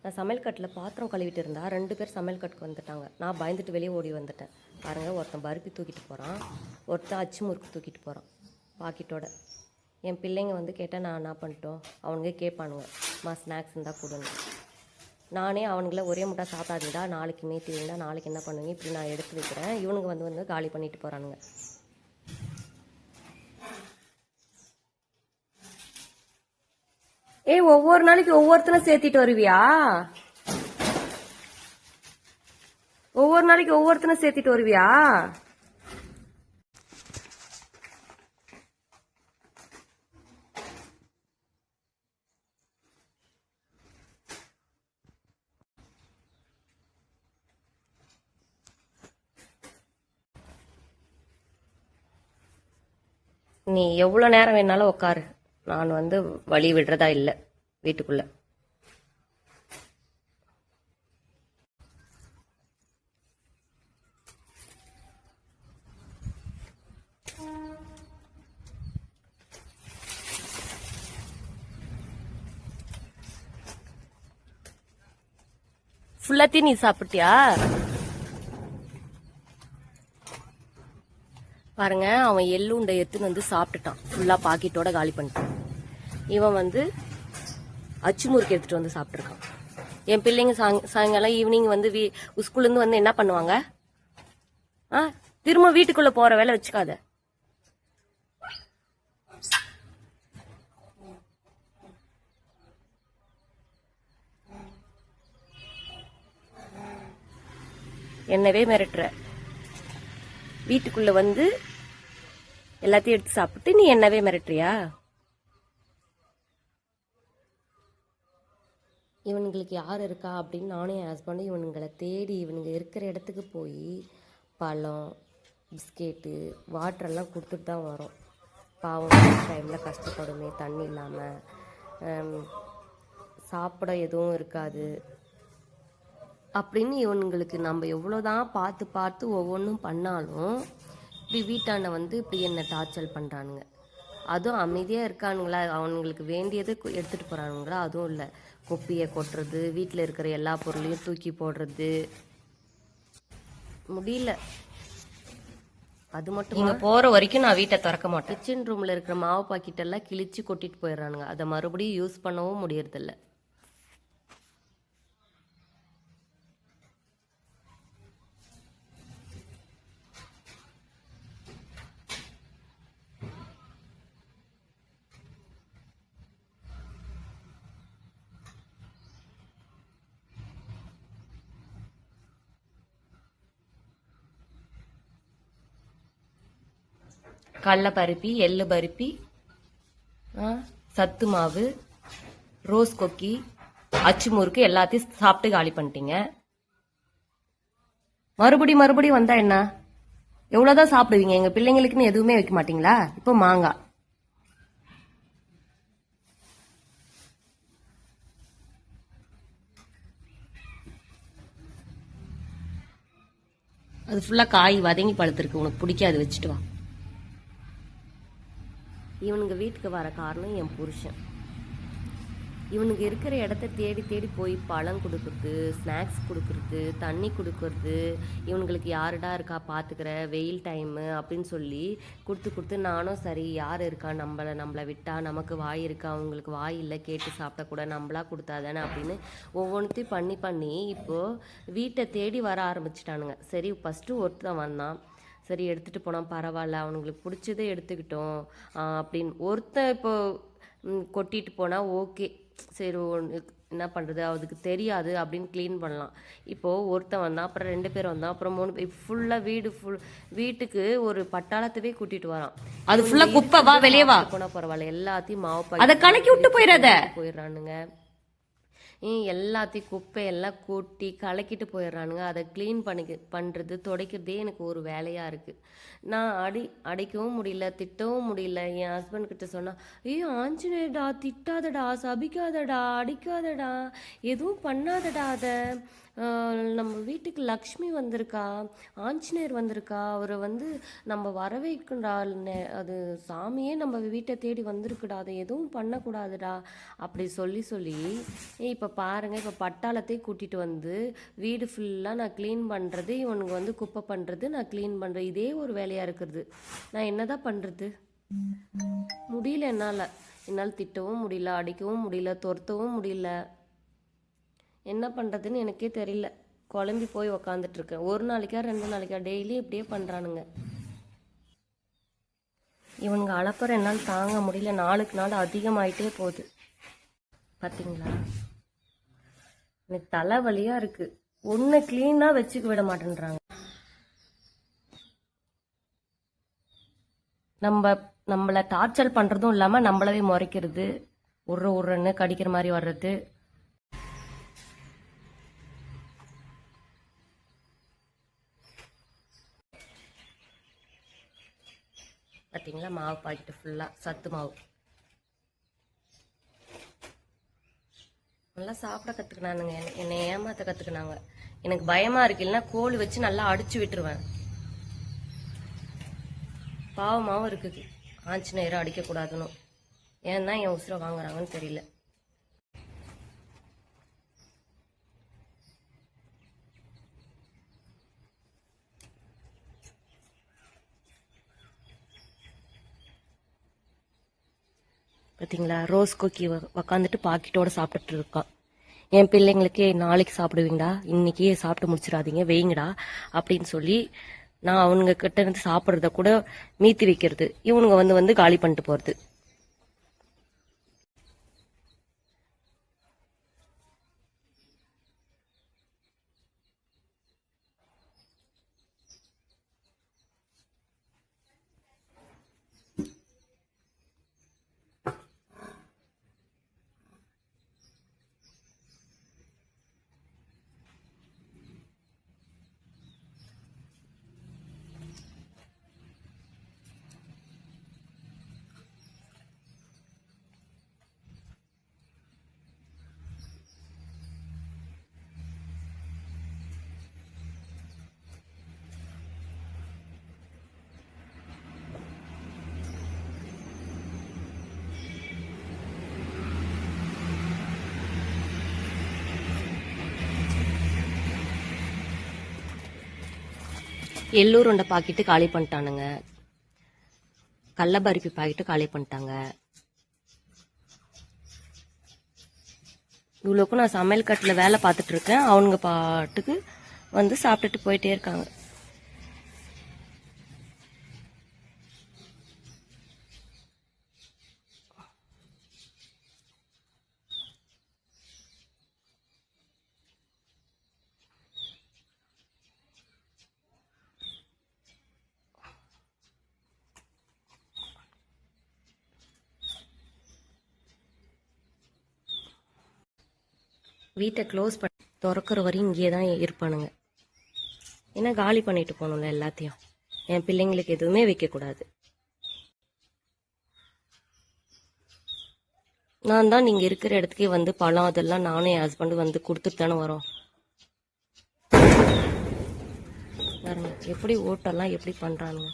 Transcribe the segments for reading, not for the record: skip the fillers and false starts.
நான் சமையல் கட்டில் பாத்திரம் கழுவிட்டு இருந்தா 2 பேர் சமையல் கட்டுக்கு வந்துட்டாங்க. நான் பயந்துட்டு வெளியே ஓடி வந்துட்டேன். பாருங்கள், ஒருத்தன் பருப்பி தூக்கிட்டு போகிறான், ஒருத்தன் அச்சு முறுக்கு தூக்கிட்டு போகிறான் பாக்கெட்டோட. என் பிள்ளைங்க வந்து கேட்டால் நான் என்ன பண்ணிட்டோம், அவனுங்க கேட்பானுங்க, ஸ்நாக்ஸ் இருந்தால் கொடுங்க. நானே அவனுங்கள ஒரே முட்டை சாப்பிடாதீங்கடா, நாளைக்கு மீத்தி வைங்க, நாளைக்கு என்ன பண்ணுவீங்க, இப்படி நான் எடுத்து வைக்கிறேன். இவனுங்க வந்து காலி பண்ணிட்டு போகிறானுங்க. ஒவ்வொரு நாளைக்கு ஒவ்வொருத்தனும் சேர்த்திட்டு வருவியா? ஒவ்வொரு நாளைக்கு ஒவ்வொருத்தனும் சேர்த்திட்டு வருவியா? நீ எவ்வளோ நேரம் வேணாலும் உட்காரு, நான் வந்து வழி விடுறதா இல்லை வீட்டுக்குள்ள. ஃபுல்லாத்தையும் நீ சாப்பிட்டியா? பாருங்க, அவன் எள்ளு உண்டை எடுத்துன்னு வந்து சாப்பிட்டுட்டான், ஃபுல்லா பாக்கெட்டோட காலி பண்ணிட்டான். இவன் வந்து அச்சு முறுக்கு எடுத்துட்டு வந்து சாப்பிட்டுருக்கான். என் பிள்ளைங்க சாயங்காலம் ஈவினிங் வந்து ஸ்கூல்ல இருந்து வந்து என்ன பண்ணுவாங்க? திரும்ப வீட்டுக்குள்ள போற வேலை வச்சுக்காத. என்னவே மிரட்டுற. வீட்டுக்குள்ள வந்து எல்லாத்தையும் எடுத்து சாப்பிட்டு நீ என்னவே மிரட்டுறியா? இவனுங்களுக்கு யார் இருக்கா அப்படின்னு நானும் என் ஹஸ்பண்டும் இவனுங்களை தேடி இவனுங்க இருக்கிற இடத்துக்கு போய் பழம், பிஸ்கெட்டு, வாட்டரெல்லாம் கொடுத்துட்டு தான் வரோம். பாவம் டைமில் கஷ்டப்படுமே, தண்ணி இல்லாமல் சாப்பிட எதுவும் இருக்காது அப்படின்னு இவனுங்களுக்கு நம்ம எவ்வளோதான் பார்த்து பார்த்து ஒவ்வொன்றும் பண்ணாலும் இப்படி வீட்டாண்ட வந்து இப்படி என்ன டார்ச்சல் பண்ணுறானுங்க. அதுவும் அமைதியாக இருக்கானுங்களா, அவனுங்களுக்கு வேண்டியது எடுத்துகிட்டு போகிறானுங்களா? அதுவும் இல்லை, குப்பியை கொட்டுறது, வீட்டில் இருக்கிற எல்லா பொருளையும் தூக்கி போடுறது. முடியல. அது மட்டும் இங்கே போகிற வரைக்கும் நான் வீட்டை திறக்க மாட்டேன். கிச்சன் ரூமில் இருக்கிற மாவு பாக்கெட்டெல்லாம் கிழிச்சு கொட்டிட்டு போயிடுறானுங்க. அதை மறுபடியும் யூஸ் பண்ணவும் முடியறதில்ல. கடலை பருப்பி, எள்ளு பருப்பி, சத்து மாவு, ரோஸ் கொக்கி, அச்சு முறுக்கு எல்லாத்தையும் சாப்பிட்டு காலி பண்ணிட்டீங்க. மறுபடியும் வந்தா என்ன? எவ்வளவுதான் சாப்பிடுவீங்க? எங்க பிள்ளைங்களுக்குன்னு எதுவுமே வைக்க மாட்டீங்களா? இப்போ மாங்காய். அது ஃபுல்லா காய் வதங்கி பழுத்திருக்கு, உனக்கு பிடிக்காது, வச்சுட்டு வா. இவனுங்க வீட்டுக்கு வர காரணம் என் புருஷன். இவனுக்கு இருக்கிற இடத்த தேடி தேடி போய் பழம் கொடுக்குறது, ஸ்நாக்ஸ் கொடுக்குறது, தண்ணி கொடுக்குறது, இவனுங்களுக்கு யாருடா இருக்கா பார்த்துக்கிற, வெயில் டைமு அப்படின்னு சொல்லி கொடுத்து நானும் சரி, யார் இருக்கா நம்மளை விட்டா, நமக்கு வாய் இருக்கா, அவங்களுக்கு வாய் இல்லை, கேட்டு சாப்பிட்டா கூட நம்மளா கொடுத்தாதானே அப்படின்னு ஒவ்வொன்றுத்தையும் பண்ணி இப்போது வீட்டை தேடி வர ஆரம்பிச்சிட்டானுங்க. சரி, ஃபஸ்ட்டு ஒருத்தன் வந்தான், சரி எடுத்துகிட்டு போனால் பரவாயில்ல, அவனுங்களுக்கு பிடிச்சதே எடுத்துக்கிட்டோம் அப்படின்னு ஒருத்தன் இப்போ கொட்டிட்டு போனால் ஓகே, சரி என்ன பண்ணுறது, அதுக்கு தெரியாது அப்படின்னு க்ளீன் பண்ணலாம். இப்போது ஒருத்தன் வந்தான், அப்புறம் 2 பேர் வந்தான், அப்புறம் 3 பேர், ஃபுல்லாக வீட்டுக்கு ஒரு பட்டாளத்தவே கூட்டிட்டு வரான். அது ஃபுல்லாக குப்பை, வா வெளியே வா. போனால் பரவாயில்ல, எல்லாத்தையும் மாவு அதை கலக்கி விட்டு போயிடுறானுங்க. எல்லாத்தையும் குப்பையெல்லாம் கூட்டி கலக்கிட்டு போயிடுறானுங்க. அதை க்ளீன் பண்ணுறது துடைக்கிறதே எனக்கு ஒரு வேலையாக இருக்குது. நான் அடிக்கவும் முடியல, திட்டவும் முடியல. என் ஹஸ்பண்ட் கிட்ட சொன்னால், ஐயோ ஆஞ்சநேயர்டா, திட்டாதடா, சபிக்காதடா, அடிக்காதடா, எதுவும் பண்ணாதடா, அதை நம்ம வீட்டுக்கு லக்ஷ்மி வந்திருக்கா, ஆஞ்சநேயர் வந்திருக்கா, அவரை வந்து நம்ம வர வைக்கண்டா, அது சாமியே நம்ம வீட்டை தேடி வந்திருக்குடா, அதை எதுவும் பண்ணக்கூடாதுடா அப்படி சொல்லி இப்போ பாருங்க, இப்போ பட்டாளத்தையும் கூட்டிட்டு வந்து வீடு ஃபுல்லாக நான் க்ளீன் பண்ணுறது, இவனுங்க வந்து குப்பை பண்ணுறது, நான் க்ளீன் பண்ணுறது, இதே ஒரு வேலையாக இருக்கிறது. நான் என்னதான் பண்ணுறது? முடியல என்னால் திட்டவும் முடியல, அடிக்கவும் முடியல, துரத்தவும் முடியல. என்ன பண்ணுறதுன்னு எனக்கே தெரியல. குழம்பி போய் உக்காந்துட்ருக்கேன். ஒரு நாளைக்கா 2 நாளைக்கா டெய்லி இப்படியே பண்ணுறானுங்க. இவனுங்க அளப்பற என்னால் தாங்க முடியல. நாளுக்கு நாள் அதிகமாயிட்டே போகுது. பார்த்தீங்களா? எனக்கு தலைவலியா இருக்கு. ஒன்று க்ளீனாக வச்சுக்க விட மாட்டேன்றாங்க. நம்மளை டார்ச்சர் பண்ணுறதும் இல்லாமல் நம்மளவே முறைக்கிறது, உருன்னு கடிக்கிற மாதிரி வர்றது. பார்த்தீங்களா? மாவு பாக்கெட்டு ஃபுல்லாக சத்து மாவு. நல்லா சாப்பிட கற்றுக்கினானுங்க. என்னை ஏமாற்ற கற்றுக்கினாங்க. எனக்கு பயமாக இருக்கு. இல்லைன்னா கோழி வச்சு நல்லா அடிச்சு விட்டுருவேன். பாவமாகவும் இருக்குது. ஆஞ்சநேயரை அடிக்கக்கூடாதுன்னு. ஏன் தான் என் உசுரை வாங்குறாங்கன்னு தெரியல. பார்த்தீங்களா? ரோஸ் குக்கி உக்காந்துட்டு பாக்கெட்டோட சாப்பிட்டுட்டு இருக்கான். என் பிள்ளைங்களுக்கே நாளைக்கு சாப்பிடுவீங்கடா, இன்னைக்கே சாப்பிட்டு முடிச்சிடாதீங்க, வைங்கடா அப்படின்னு சொல்லி நான் அவனுங்க கிட்ட இருந்து சாப்பிட்றத கூட மீத்தி வைக்கிறது. இவனுங்க வந்து வந்து காலி பண்ணிட்டு போறது. எள்ளூருண்டை பாக்கெட்டு காலி பண்ணிட்டானுங்க. கடலபருப்பி பாக்கெட்டு காலி பண்ணிட்டாங்க. இவ்வளோக்கும் நான் சமையல் கட்டில் வேலை பார்த்துட்டு இருக்கேன். அவனுங்க பாட்டுக்கு வந்து சாப்பிட்டுட்டு போயிட்டே இருக்காங்க. வீட்டை க்ளோஸ் பண்ணி திறக்கிற வரையும் இங்கேயே தான் இருப்பானுங்க. ஏன்னா காலி பண்ணிட்டு போகணும்ல எல்லாத்தையும். என் பிள்ளைங்களுக்கு எதுவுமே வைக்கக்கூடாது. நான் தான் நீங்கள் இருக்கிற இடத்துக்கே வந்து பழம் அதெல்லாம் நானும் என் ஹஸ்பண்டு வந்து கொடுத்துட்டு தானே வரோம். பாருங்க எப்படி ஓட்டெல்லாம் எப்படி பண்ணுறானுங்க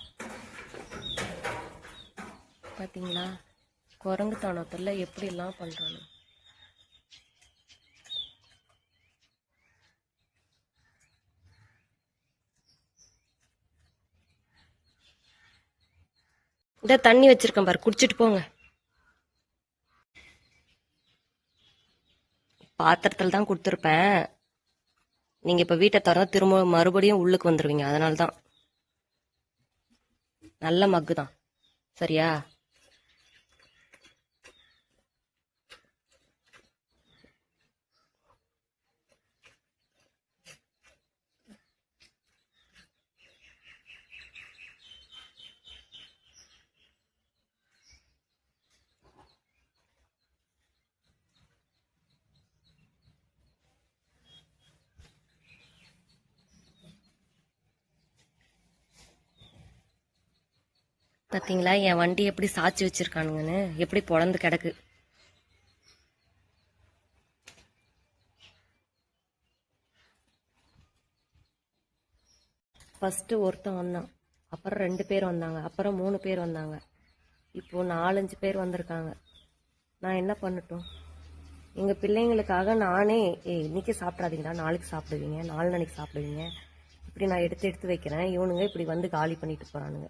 பார்த்தீங்களா? குரங்குத்தனத்தில் எப்படிலாம் பண்ணுறானுங்க. இந்த தண்ணி வச்சிருக்கேன் பாரு, குடிச்சிட்டு போங்க. பாத்திரத்தில் தான் கொடுத்துருப்பேன். நீங்கள் இப்போ வீட்டை திறந்து திரும்ப மறுபடியும் உள்ளுக்கு வந்துடுவீங்க. அதனால தான். நல்ல மக்கு தான். சரியா? பார்த்தீங்களா என் வண்டி எப்படி சாய்ச்சி வச்சிருக்கானுங்கன்னு? எப்படி பொழந்து கிடக்கு. ஃபஸ்ட்டு ஒருத்தன் வந்தான், அப்புறம் 2 பேர் வந்தாங்க, அப்புறம் 3 பேர் வந்தாங்க, இப்போ 4-5 பேர் வந்திருக்காங்க. நான் என்ன பண்ணட்டும்? எங்கள் பிள்ளைங்களுக்காக நானே இன்னைக்கு சாப்பிடாதீங்கடா, நாளைக்கு சாப்பிடுவீங்க, நாளைக்கு சாப்பிடுவீங்க, இப்படி நான் எடுத்து எடுத்து வைக்கிறேன். இவனுங்க இப்படி வந்து காலி பண்ணிட்டு போகிறானுங்க.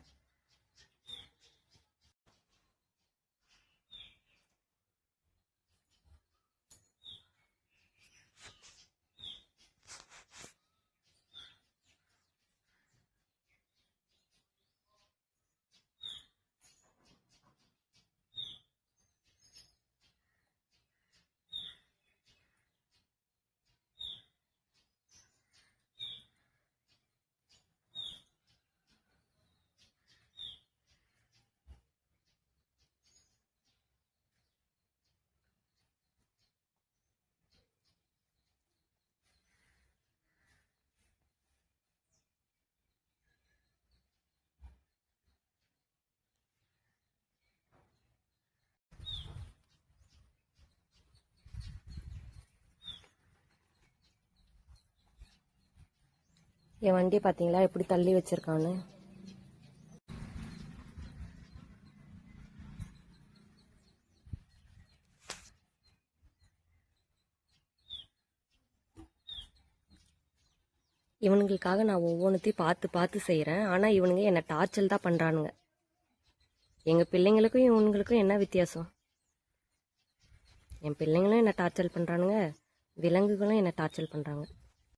என் வண்டி பார்த்தீங்களா எப்படி தள்ளி வச்சிருக்கான்னு. இவனுங்களுக்காக நான் ஒவ்வொன்றத்தையும் பார்த்து பார்த்து செய்கிறேன். ஆனால் இவனுங்க என்னை டார்ச்சல் தான் பண்ணுறானுங்க. எங்கள் பிள்ளைங்களுக்கும் இவனுங்களுக்கும் என்ன வித்தியாசம்? என் பிள்ளைங்களும் என்னை டார்ச்சல் பண்ணுறானுங்க, விலங்குகளும் என்னை டார்ச்சல் பண்ணுறாங்க.